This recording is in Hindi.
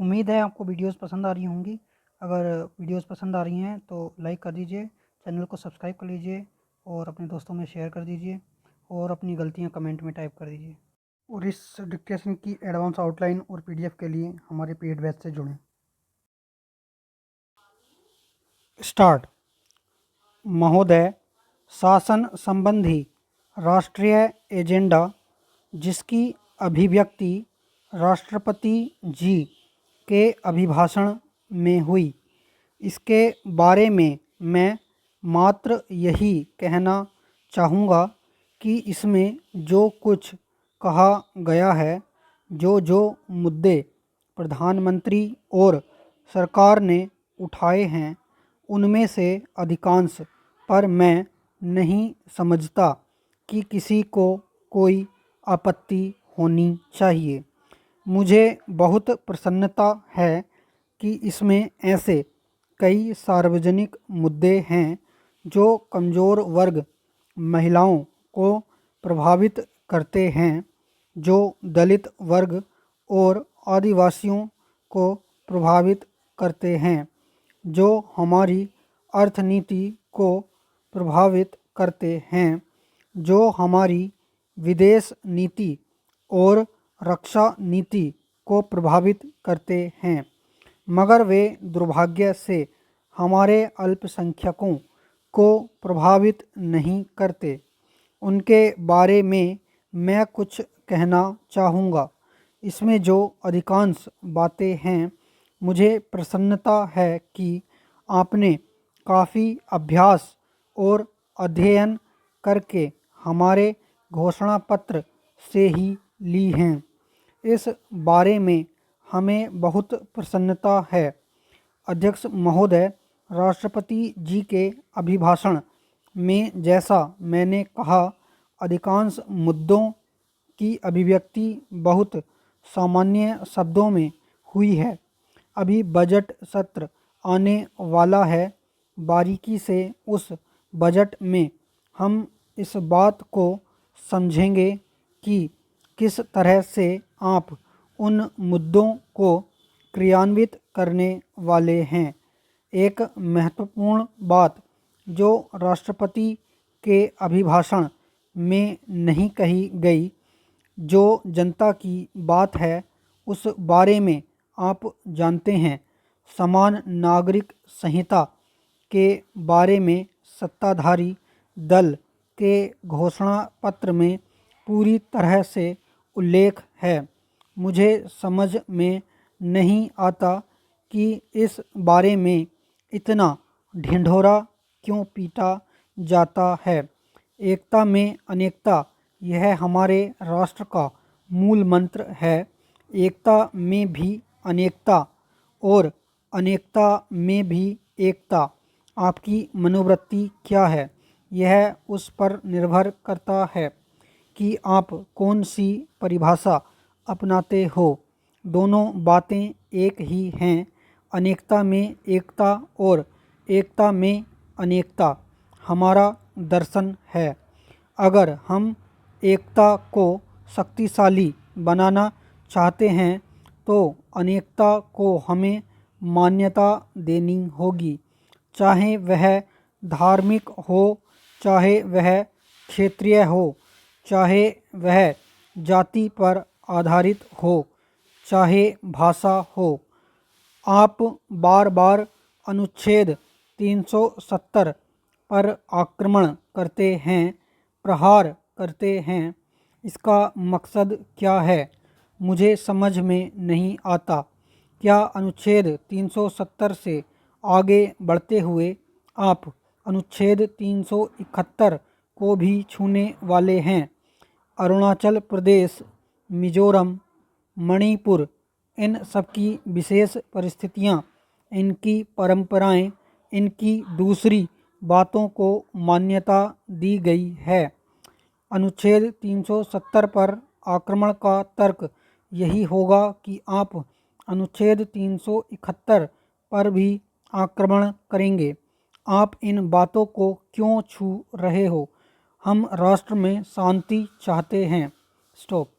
उम्मीद है आपको वीडियोस पसंद आ रही होंगी। अगर वीडियोस पसंद आ रही हैं तो लाइक कर दीजिए, चैनल को सब्सक्राइब कर लीजिए और अपने दोस्तों में शेयर कर दीजिए और अपनी गलतियां कमेंट में टाइप कर दीजिए। और इस डिक्टेशन की एडवांस आउटलाइन और पीडीएफ के लिए हमारे पेड बैच से जुड़ें। स्टार्ट। महोदय, शासन संबंधी राष्ट्रीय एजेंडा जिसकी अभिव्यक्ति राष्ट्रपति जी के अभिभाषण में हुई, इसके बारे में मैं मात्र यही कहना चाहूँगा कि इसमें जो कुछ कहा गया है, जो मुद्दे प्रधानमंत्री और सरकार ने उठाए हैं, उनमें से अधिकांश पर मैं नहीं समझता कि किसी को कोई आपत्ति होनी चाहिए। मुझे बहुत प्रसन्नता है कि इसमें ऐसे कई सार्वजनिक मुद्दे हैं जो कमज़ोर वर्ग महिलाओं को प्रभावित करते हैं, जो दलित वर्ग और आदिवासियों को प्रभावित करते हैं, जो हमारी अर्थनीति को प्रभावित करते हैं, जो हमारी विदेश नीति और रक्षा नीति को प्रभावित करते हैं, मगर वे दुर्भाग्य से हमारे अल्पसंख्यकों को प्रभावित नहीं करते। उनके बारे में मैं कुछ कहना चाहूँगा। इसमें जो अधिकांश बातें हैं, मुझे प्रसन्नता है कि आपने काफ़ी अभ्यास और अध्ययन करके हमारे घोषणा पत्र से ही ली हैं। इस बारे में हमें बहुत प्रसन्नता है। अध्यक्ष महोदय, राष्ट्रपति जी के अभिभाषण में जैसा मैंने कहा, अधिकांश मुद्दों की अभिव्यक्ति बहुत सामान्य शब्दों में हुई है। अभी बजट सत्र आने वाला है। बारीकी से उस बजट में हम इस बात को समझेंगे कि किस तरह से आप उन मुद्दों को क्रियान्वित करने वाले हैं। एक महत्वपूर्ण बात जो राष्ट्रपति के अभिभाषण में नहीं कही गई, जो जनता की बात है, उस बारे में आप जानते हैं। समान नागरिक संहिता के बारे में सत्ताधारी दल के घोषणा पत्र में पूरी तरह से उल्लेख है। मुझे समझ में नहीं आता कि इस बारे में इतना ढिंढोरा क्यों पीटा जाता है। एकता में अनेकता, यह हमारे राष्ट्र का मूल मंत्र है। एकता में भी अनेकता और अनेकता में भी एकता। आपकी मनोवृत्ति क्या है, यह उस पर निर्भर करता है कि आप कौन सी परिभाषा अपनाते हो। दोनों बातें एक ही हैं। अनेकता में एकता और एकता में अनेकता हमारा दर्शन है। अगर हम एकता को शक्तिशाली बनाना चाहते हैं तो अनेकता को हमें मान्यता देनी होगी, चाहे वह धार्मिक हो, चाहे वह क्षेत्रीय हो, चाहे वह जाति पर आधारित हो, चाहे भाषा हो। आप बार बार अनुच्छेद 370 पर आक्रमण करते हैं, प्रहार करते हैं। इसका मकसद क्या है, मुझे समझ में नहीं आता। क्या अनुच्छेद 370 से आगे बढ़ते हुए आप अनुच्छेद 371 को भी छूने वाले हैं? अरुणाचल प्रदेश, मिजोरम, मणिपुर, इन सबकी विशेष परिस्थितियां, इनकी परंपराएं, इनकी दूसरी बातों को मान्यता दी गई है। अनुच्छेद 370 पर आक्रमण का तर्क यही होगा कि आप अनुच्छेद 371 पर भी आक्रमण करेंगे। आप इन बातों को क्यों छू रहे हो? हम राष्ट्र में शांति चाहते हैं। स्टॉप।